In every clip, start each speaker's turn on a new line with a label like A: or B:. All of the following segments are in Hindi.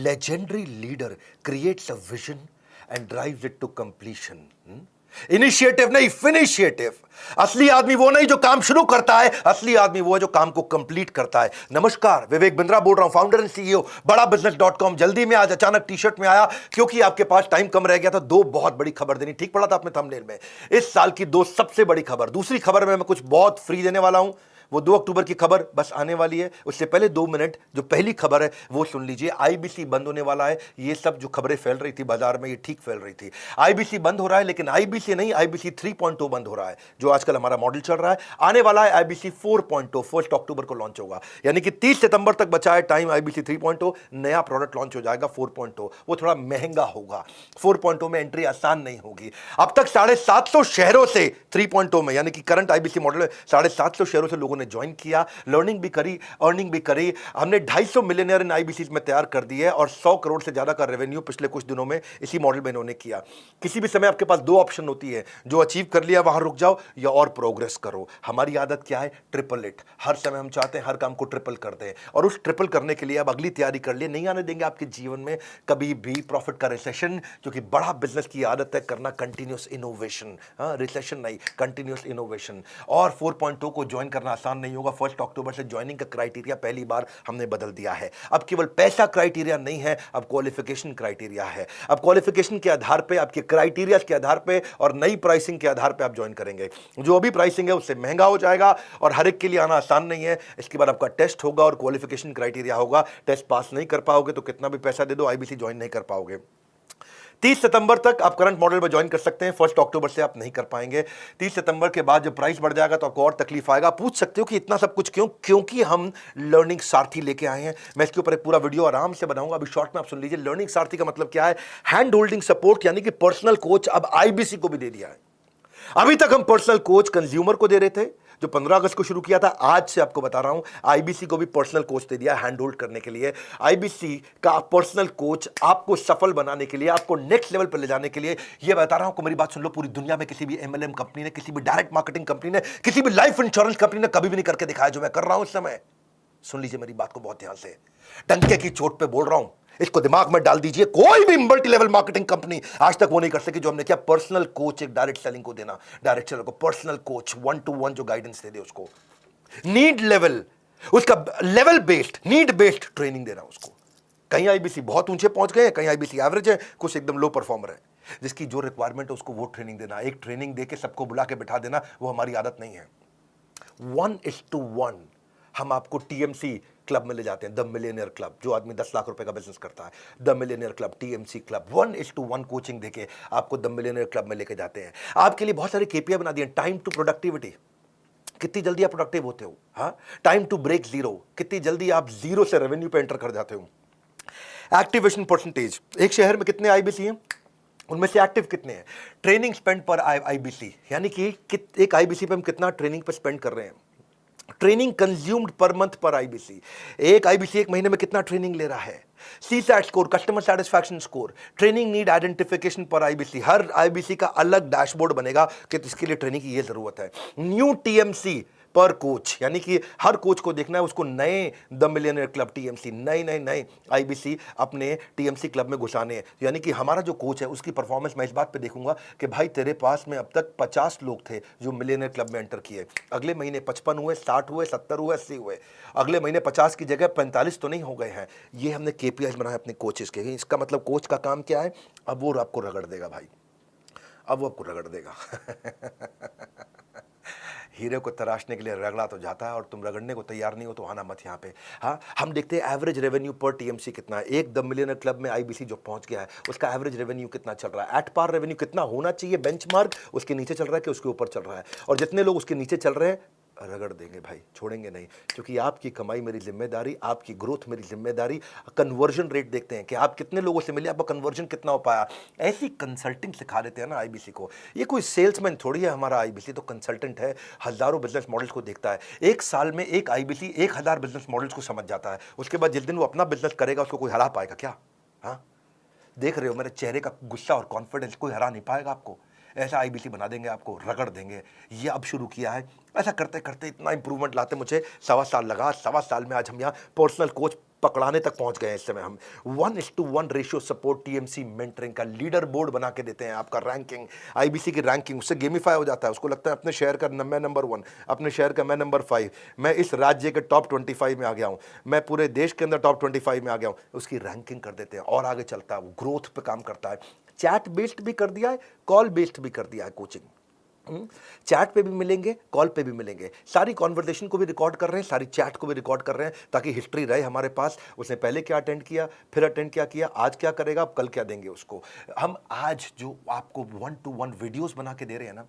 A: legendary leader creates a vision and drives it to completion. Initiative नहीं, फिनिशिएटिव. असली आदमी वो नहीं जो काम शुरू करता है, असली आदमी वो है जो काम को कंप्लीट करता है. नमस्कार, विवेक बिंद्रा बोल रहा हूं, फाउंडर एंड सीईओ बड़ाबिजनेस.com. जल्दी में आज अचानक टी शर्ट में आया क्योंकि आपके पास टाइम कम रह गया था. दो बहुत बड़ी खबर देनी. ठीक पड़ा था आपने थंबनेल में. इस साल की दो सबसे बड़ी खबर. दूसरी खबर में मैं कुछ बहुत फ्री देने वाला हूं. वो 2 अक्टूबर की खबर बस आने वाली है. उससे पहले 2 मिनट जो पहली खबर है वो सुन लीजिए. आईबीसी बंद होने वाला है. ये सब जो खबरें फैल रही थी बाजार में, ये ठीक फैल रही थी. आईबीसी बंद हो रहा है, लेकिन आईबीसी नहीं, आईबीसी 3.0 बंद हो रहा है, जो आजकल हमारा मॉडल चल रहा है. आने वाला है आईबीसी 4.0. 1 अक्टूबर को लॉन्च होगा, यानी कि 30 सितंबर तक बचा है टाइम. आईबीसी 3.0 नया प्रोडक्ट लॉन्च हो जाएगा. 4.0 वो थोड़ा महंगा होगा. 4.0 में एंट्री आसान नहीं होगी. अब तक 750 शहरों से 3.0 में, यानी कि करंट आईबीसी मॉडल में 750 शहरों से लोगों ने ज्वाइन किया. लर्निंग भी करी, अर्निंग भी करी. हमने 250 मिलियनियर इन आईबीसी में तैयार कर दिए और 100 करोड़ से ज्यादा का रेवेन्यू पिछले कुछ दिनों में इसी मॉडल में इन्होंने किया. किसी भी समय आपके पास 2 ऑप्शन होती है. जो अचीव कर लिया वहां रुक जाओ या और प्रोग्रेस करो. हमारी आदत क्या है? Triple it. हर समय हम चाहते हैं हर काम को ट्रिपल कर दें, और उस ट्रिपल करने के लिए अब अगली तैयारी कर लिए. नहीं आने देंगे आपके जीवन में कभी भी प्रॉफिट का रिसेशन, क्योंकि बड़ा बिजनेस की आदत है करना कंटिन्यूस इनोवेशन. रिसेशन नहीं, कंटिन्यूस इनोवेशन. और 4.0 को ज्वाइन करना आसान नहीं होगा. 1 अक्टूबर से ज्वाइनिंग का क्राइटेरिया पहली बार हमने बदल दिया है. अब केवल पैसा क्राइटेरिया नहीं है, अब क्वालिफिकेशन क्राइटेरिया है. अब क्वालिफिकेशन के आधार पे, आपके क्राइटेरिया के आधार पे और नई प्राइसिंग के आधार पे आप ज्वाइन करेंगे. जो अभी प्राइसिंग है उससे महंगा हो जाएगा और हर एक के लिए आना आसान नहीं है. इसके बाद आपका टेस्ट होगा और क्वालिफिकेशन क्राइटेरिया होगा. टेस्ट पास नहीं कर पाओगे तो कितना भी पैसा दे दो आईबीसी ज्वाइन नहीं कर पाओगे. 30 सितंबर तक आप करंट मॉडल में ज्वाइन कर सकते हैं. 1 अक्टूबर से आप नहीं कर पाएंगे. 30 सितंबर के बाद जब प्राइस बढ़ जाएगा तो आपको और तकलीफ आएगा. पूछ सकते हो कि इतना सब कुछ क्यों? क्योंकि हम लर्निंग सारथी लेके आए हैं. मैं इसके ऊपर एक पूरा वीडियो आराम से बनाऊंगा. अभी शॉर्ट में आप सुन लीजिए. लर्निंग सारथी का मतलब क्या है? हैंड होल्डिंग सपोर्ट, यानी कि पर्सनल कोच अब आईबीसी को भी दे दिया है. अभी तक हम पर्सनल कोच कंज्यूमर को दे रहे थे, जो 15 अगस्त को शुरू किया था. आज से आपको बता रहा हूं आईबीसी को भी पर्सनल कोच दे दिया हैंड होल्ड करने के लिए. आईबीसी का पर्सनल कोच आपको सफल बनाने के लिए, आपको नेक्स्ट लेवल पर ले जाने के लिए. यह बता रहा हूं कि मेरी बात सुन लो, पूरी दुनिया में किसी भी एमएलएम कंपनी ने, किसी भी डायरेक्ट मार्केटिंग कंपनी ने, किसी भी लाइफ इंश्योरेंस कंपनी ने कभी भी नहीं करके दिखाया जो मैं कर रहा हूं इस समय. सुन लीजिए मेरी बात को बहुत ध्यान से. टंके की चोट पे बोल रहा हूं, इसको दिमाग में डाल दीजिए. कोई भी मल्टी लेवल मार्केटिंग कंपनी आज तक वो नहीं कर सकी जो हमने किया. पर्सनल कोच, एक डायरेक्ट सेलिंग को देना. डायरेक्ट सेलर को पर्सनल कोच 1-to-1 जो गाइडेंस दे दे उसको. नीड लेवल, उसका level based, need based training देना उसको. कहीं आईबीसी बहुत ऊंचे पहुंच गए हैं, कहीं आईबीसी एवरेज है, कुछ एकदम लो परफॉर्मर है. जिसकी जो रिक्वायरमेंट है उसको वो ट्रेनिंग देना. एक ट्रेनिंग देके सबको बुला के बिठा देना, वो हमारी आदत नहीं है. 1:1 हम आपको टीएमसी क्लब में ले जाते हैं. द मिलियनियर क्लब, जो आदमी 10 लाख रुपए का बिजनेस करता है, the millionaire club, TMC club. 1:1 coaching देके आपको द मिलियनियर क्लब में लेके जाते हैं. आपके लिए बहुत सारे केपीआई बना दिए. टाइम टू प्रोडक्टिविटी, कितनी जल्दी आप प्रोडक्टिव होते हो. हाँ, टाइम टू ब्रेक जीरो, कितनी जल्दी आप जीरो से रेवेन्यू पे एंटर कर जाते हो. एक्टिवेशन परसेंटेज, एक शहर में कितने आईबीसी हैं, उनमें से एक्टिव कितने हैं. ट्रेनिंग स्पेंड पर आईबीसी, यानी कि एक आईबीसी पे हम कितना ट्रेनिंग पे स्पेंड कर रहे हैं. ट्रेनिंग कंज्यूम्ड पर मंथ पर आईबीसी, एक आईबीसी एक महीने में कितना ट्रेनिंग ले रहा है. CSAT score, customer satisfaction score, training need identification पर आईबीसी. हर आईबीसी का अलग डैशबोर्ड बनेगा कि इसके लिए ट्रेनिंग की ये जरूरत है. न्यू टीएमसी पर कोच, यानी कि हर कोच को देखना है उसको नए द मिलियनियर क्लब टीएमसी, नए आईबीसी अपने टीएमसी क्लब में घुसाने हैं. यानी कि हमारा जो कोच है उसकी परफॉर्मेंस मैं इस बात पे देखूंगा कि भाई तेरे पास में अब तक 50 लोग थे जो मिलियनियर क्लब में एंटर किए. अगले महीने 55 हुए, 60 हुए, 70 हुए, 80 हुए. अगले महीने 50 की जगह 45 तो नहीं हो गए हैं. ये हमने केपीआई बनाया अपने कोचेस के. इसका मतलब कोच का काम क्या है? अब वो आपको रगड़ देगा भाई, अब वो आपको रगड़ देगा. हीरे को तराशने के लिए रगड़ा तो जाता है और तुम रगड़ने को तैयार नहीं हो तो आना मत यहाँ पे. हाँ, हम देखते हैं एवरेज रेवेन्यू पर टीएमसी कितना है. एक द मिलियनर क्लब में आईबीसी जो पहुंच गया है उसका एवरेज रेवेन्यू कितना चल रहा है. एट पार रेवेन्यू कितना होना चाहिए बेंचमार्क, उसके नीचे चल रहा है कि उसके ऊपर चल रहा है. और जितने लोग उसके नीचे चल रहे हैं रगड़ देंगे भाई, छोड़ेंगे नहीं. क्योंकि आपकी कमाई मेरी जिम्मेदारी, आपकी ग्रोथ मेरी जिम्मेदारी. कन्वर्जन रेट देखते हैं कि आप कितने लोगों से मिले, आपका कन्वर्जन कितना हो पाया. ऐसी कंसल्टिंग सिखा देते हैं ना आईबीसी को. ये कोई सेल्समैन थोड़ी है हमारा आईबीसी, तो कंसल्टेंट है. हजारों बिजनेस मॉडल्स को देखता है. एक साल में एक आईबीसी 1000 बिजनेस मॉडल्स को समझ जाता है. उसके बाद जिस दिन वो अपना बिजनेस करेगा उसको कोई हरा पाएगा क्या? हाँ, देख रहे हो मेरे चेहरे का गुस्सा और कॉन्फिडेंस, कोई हरा नहीं पाएगा आपको. ऐसा आईबीसी बना देंगे आपको, रगड़ देंगे. ये अब शुरू किया है. ऐसा करते करते इतना इंप्रूवमेंट लाते मुझे 1.25 साल लगा. 1.25 साल में आज हम यहाँ पर्सनल कोच पकड़ाने तक पहुंच गए हैं इस समय हम। 1:1 रेशियो सपोर्ट टीएमसी मेंटरिंग का लीडर बोर्ड बना के देते हैं, आपका रैंकिंग, आईबीसी की रैंकिंग उससे गेमिफाई हो जाता है। उसको लगता है अपने शहर का मैं नंबर 1, अपने शहर का मैं नंबर 5, मैं इस राज्य के टॉप 25 में आ गया हूं, मैं पूरे देश के अंदर टॉप 25 में आ गया हूं, उसकी रैंकिंग कर देते हैं और आगे चलता है, वो ग्रोथ पे काम करता है। चैट बेस्ड भी कर दिया है, कॉल बेस्ड भी कर दिया है कोचिंग। चैट पे भी मिलेंगे, कॉल पे भी मिलेंगे, सारी कॉन्वर्सेशन को भी रिकॉर्ड कर रहे हैं, सारी चैट को भी रिकॉर्ड कर रहे हैं, ताकि हिस्ट्री रहे हमारे पास। उसने पहले क्या अटेंड किया, फिर अटेंड क्या किया, आज क्या करेगा, अब कल क्या देंगे उसको। हम आज जो आपको 1-to-1 वीडियोस बना के दे रहे हैं ना,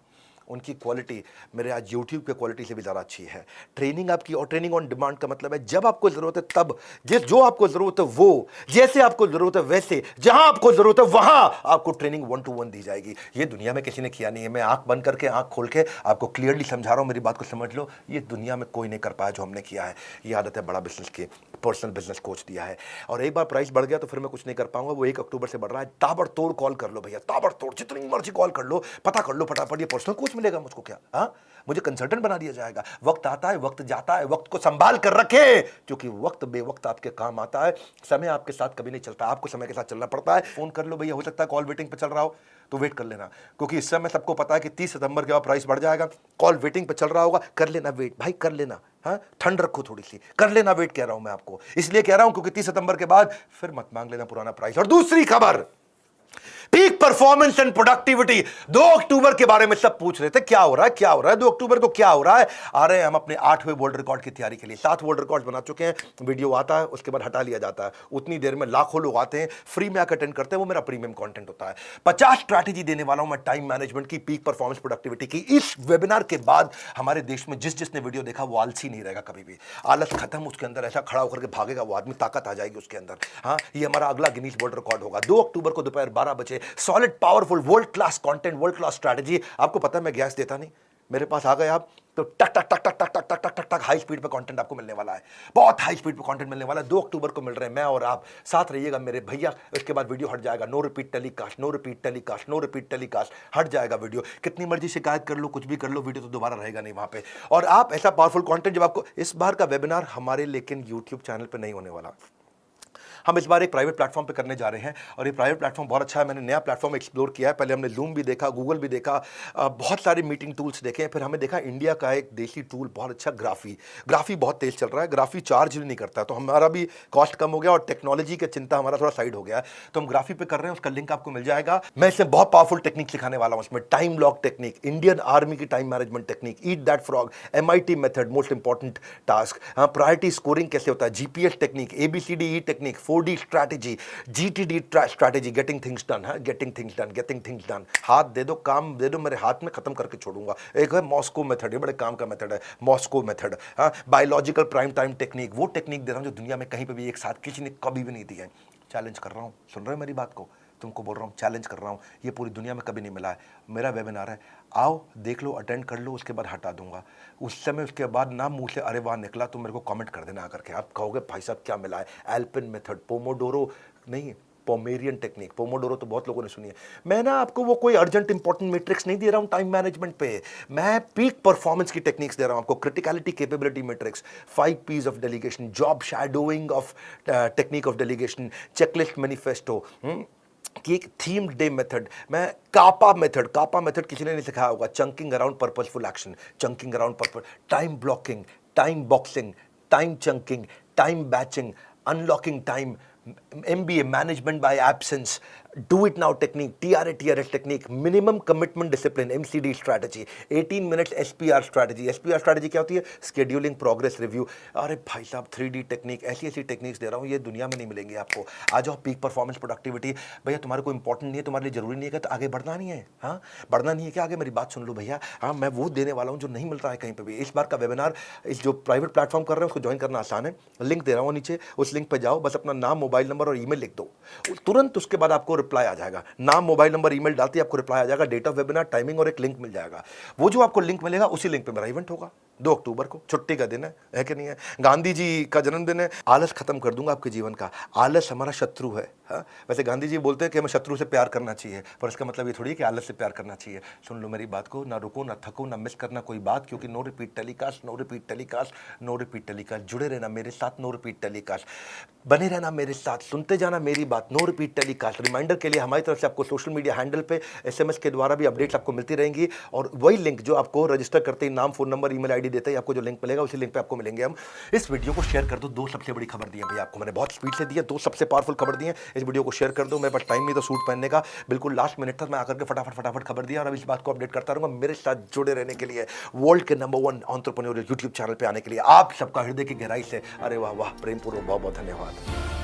A: उनकी क्वालिटी मेरे आज YouTube के क्वालिटी से भी ज़्यादा अच्छी है। ट्रेनिंग आपकी, और ट्रेनिंग ऑन डिमांड का मतलब है जब आपको ज़रूरत है तब, जो आपको ज़रूरत है वो, जैसे आपको ज़रूरत है वैसे, जहां आपको ज़रूरत है वहां आपको ट्रेनिंग 1-to-1 दी जाएगी। ये दुनिया में किसी ने किया नहीं है। मैं आंख बंद करके, आंख खोल के आपको क्लियरली समझा रहा हूं, मेरी बात को समझ लो। ये दुनिया में कोई नहीं कर पाया जो हमने किया है। ये आदत है बड़ा बिजनेस की, पर्सनल बिजनेस कोच दिया है। और एक बार प्राइस बढ़ गया तो फिर मैं कुछ नहीं कर पाऊंगा। वो 1 अक्टूबर से बढ़ रहा है। ताबड़तोड़ कॉल कर लो भैया, ताबड़तोड़, जितनी मर्जी कॉल कर लो, पता कर लो फटाफट। ये पर्सनल कोच मिलेगा मुझको क्या? हाँ, मुझे कंसल्टेंट बना दिया जाएगा। वक्त आता है, वक्त जाता है, वक्त को संभाल कर रखे, क्योंकि वक्त बेवक्त आपके काम आता है। समय आपके साथ कभी नहीं चलता, आपको समय के साथ चलना पड़ता है। फोन कर लो भैया, हो सकता है कॉल वेटिंग पे चल रहा हो तो वेट कर लेना, क्योंकि इस समय सबको पता है कि 30 सितंबर के बाद प्राइस बढ़ जाएगा। कॉल वेटिंग पे चल रहा होगा, कर लेना वेट भाई, कर लेना। हाँ, ठंड रखो थोड़ी सी, कर लेना वेट, कह रहा हूं मैं आपको, इसलिए कह रहा हूं क्योंकि 30 सितंबर के बाद फिर मत मांग लेना पुराना प्राइस। और दूसरी खबर, पीक परफॉर्मेंस एंड प्रोडक्टिविटी। 2 अक्टूबर के बारे में सब पूछ रहे थे, क्या हो रहा है, क्या हो रहा है 2 अक्टूबर को, क्या हो रहा है। आ रहे हैं हम अपने 8वें वर्ल्ड रिकॉर्ड की तैयारी के लिए। 7 वर्ल्ड रिकॉर्ड बना चुके हैं। वीडियो आता है, उसके बाद हटा लिया जाता है। उतनी देर में लाखों लोग आते हैं, फ्री में आकर अटेंड करते हैं, वो मेरा प्रीमियम कंटेंट होता है। 50 स्ट्रैटेजी देने वाला हूं मैं टाइम मैनेजमेंट की, पीक परफॉर्मेंस प्रोडक्टिविटी की। इस वेबिनार के बाद हमारे देश में जिसने वीडियो देखा वो आलसी नहीं रहेगा कभी भी। आलस खत्म, उसके अंदर ऐसा खड़ा होकर के भागेगा वो आदमी, ताकत आ जाएगी उसके अंदर। हाँ, ये हमारा अगला गिनीज वर्ल्ड रिकॉर्ड होगा 2 अक्टूबर को दोपहर 12 बजे। Solid, powerful, world class content, world class strategy. आपको पता है मैं गैस देता नहीं, मेरे पास आ गए आप तो टक टक टक टक टक टक टक टक टक हाई स्पीड पे कंटेंट आपको मिलने वाला है। बहुत हाई स्पीड पे कंटेंट मिलने वाला है। 2 अक्टूबर को मिल रहे हैं, मैं और आप साथ रहिएगा मेरे भैया। उसके बाद वीडियो हट जाएगा, no repeat telecast, no repeat telecast, no repeat telecast, हट जाएगा वीडियो। कितनी मर्जी शिकायत कर लो, कुछ भी कर लो, वीडियो तो दोबारा रहेगा नहीं वहां पे। और आप ऐसा पावरफुल कंटेंट जब आपको, इस बार का वेबिनार हमारे लेकिन यूट्यूब चैनल पर नहीं होने वाला। हम इस बार एक प्राइवेट प्लेटफॉर्म पे करने जा रहे हैं, और ये प्राइवेट प्लेटफॉर्म बहुत अच्छा है। मैंने नया प्लेटफॉर्म एक्सप्लोर किया है। पहले हमने लूम भी देखा, गूगल भी देखा, बहुत सारे मीटिंग टूल्स देखे। फिर हमें देखा इंडिया का एक देसी टूल बहुत अच्छा, ग्राफी बहुत तेज चल रहा है। ग्राफी चार्ज भी नहीं करता, तो हमारा भी कॉस्ट कम हो गया और टेक्नोलॉजी की चिंता हमारा थोड़ा साइड हो गया है। तो हम ग्राफी पे कर रहे हैं, उसका लिंक आपको मिल जाएगा। मैं इसमें बहुत पावरफुल टेक्निक सिखाने वाला हूं। इसमें time lock technique, Indian army की time management technique, eat that frog, MIT method, most important task, priority scoring कैसे होता है, GPS technique, ABCDE technique, 4D strategy, GTD strategy, getting things done है, गेटिंग थिंग्स डन। हाथ दे दो, काम दे दो मेरे हाथ में, खत्म करके छोड़ूंगा। एक है मॉस्को मेथड, ये बड़े काम का मेथड है, मॉस्को मेथड। हाँ, बायोलॉजिकल प्राइम टाइम टेक्निक, वो टेक्निक दे रहा हूं जो दुनिया में कहीं पे भी एक साथ किसी ने कभी भी नहीं दी है। चैलेंज कर रहा हूं, सुन रहे हो मेरी बात को, तुमको बोल रहा हूं, चैलेंज कर रहा हूं, ये पूरी दुनिया में कभी नहीं मिला है। मेरा वेबिनार है, आओ देख लो, अटेंड कर लो, उसके बाद हटा दूंगा। उस समय उसके बाद ना मुंह से अरे वाह निकला तो मेरे को कमेंट कर देना आकर के। आप कहोगे भाई साहब क्या मिला है, एल्पिन मेथड, पोमोडोरो नहीं, पोमेरियन टेक्निक। पोमोडोरो तो बहुत लोगों ने सुनी है। मैं ना आपको वो कोई अर्जेंट इंपॉर्टेंट मैट्रिक्स नहीं दे रहा हूं टाइम मैनेजमेंट पे, मैं पीक परफॉर्मेंस की टेक्निक्स दे रहा हूं आपको। Criticality capability matrix, 5 P's of delegation, job shadowing of technique of delegation, checklist manifesto कि एक थीम डे मेथड, मैं कापा मेथड किसी ने नहीं सिखाया होगा। Chunking around purposeful action, chunking around purpose, time blocking, time boxing, time chunking, time batching, unlocking time, MBA management by absence, do it now technique, TRS technique, minimum commitment discipline, MCD strategy, 18 minutes SPR strategy क्या होती है, स्केड्यूलिंग प्रोग्रेस रिव्यू। अरे भाई साहब 3D टेक्निक, ऐसी टेक्निक्स दे रहा हूँ, ये दुनिया में नहीं मिलेंगी आपको। आ जाओ, पीक परफॉर्मेंस प्रोडक्टिविटी। भैया तुम्हारे को इंपॉर्टेंट नहीं है, तुम्हारे लिए जरूरी नहीं है, तो आगे बढ़ना नहीं है। हाँ, बढ़ना नहीं है क्या आगे, मेरी बात सुन लो भैया। हाँ, मैं वो देने वाला हूँ जो नहीं मिलता है कहीं पर भी। इस बार का वेबिनार, इस जो प्राइवेट प्लेटफॉर्म कर रहे हैं उसको ज्वाइन करना आसान है, लिंक दे रहा हूँ नीचे, उस लिंक पर जाओ, बस अपना नाम, मोबाइल नंबर और ईमेल लिख दो, तुरंत उसके बाद आपको रिप्लाई आ जाएगा। नाम, मोबाइल नंबर, ईमेल डालते ही आपको रिप्लाई आ जाएगा, डेट ऑफ वेबिनार, टाइमिंग और एक लिंक मिल जाएगा। वो जो आपको लिंक मिलेगा उसी लिंक पे मेरा इवेंट होगा 2 अक्टूबर को। छुट्टी का दिन है कि नहीं है, गांधी जी का जन्मदिन है। आलस खत्म कर दूंगा आपके जीवन का। आलस हमारा शत्रु है। हाँ, वैसे गांधी जी बोलते हैं कि हमें शत्रु से प्यार करना चाहिए, पर इसका मतलब ये थोड़ी है कि आलस से प्यार करना चाहिए। सुन लो मेरी बात को, ना रुको, ना थको, ना मिस करना कोई बात, क्योंकि no repeat telecast, no repeat telecast, no repeat telecast. जुड़े रहना मेरे साथ, नो रिपीट टेलीकास्ट, बने रहना मेरे साथ, सुनते जाना मेरी बात, नो रिपीट टेलीकास्ट। रिमाइंडर के लिए हमारी तरफ से आपको सोशल मीडिया हैंडल पे SMS के द्वारा भी अपडेट्स आपको मिलती रहेंगी, और वही लिंक जो आपको रजिस्टर करते ही नाम, फोन नंबर, ईमेल ID देते ही आपको जो लिंक मिलेगा, उसी लिंक पे आपको मिलेंगे हम। इस वीडियो को शेयर कर दो। दो सबसे बड़ी खबर दी है भैया आपको, मैंने बहुत स्पीड से दी है, दो सबसे पावरफुल खबर दी है। इस वीडियो को शेयर कर दो। मेरे पास टाइम नहीं था सूट पहनने का, बिल्कुल लास्ट मिनट तक मैं आकर के फटाफट खबर दिया, और अब इस बात को अपडेट करता रहूंगा। मेरे साथ जुड़े रहने के लिए, वर्ल्ड के नंबर 1 एंटरप्रेन्योरियल यूट्यूब चैनल पे आने के लिए आप सबका हृदय की गहराई से अरे वाह वाह प्रेमपूर्वक बहुत बहुत धन्यवाद।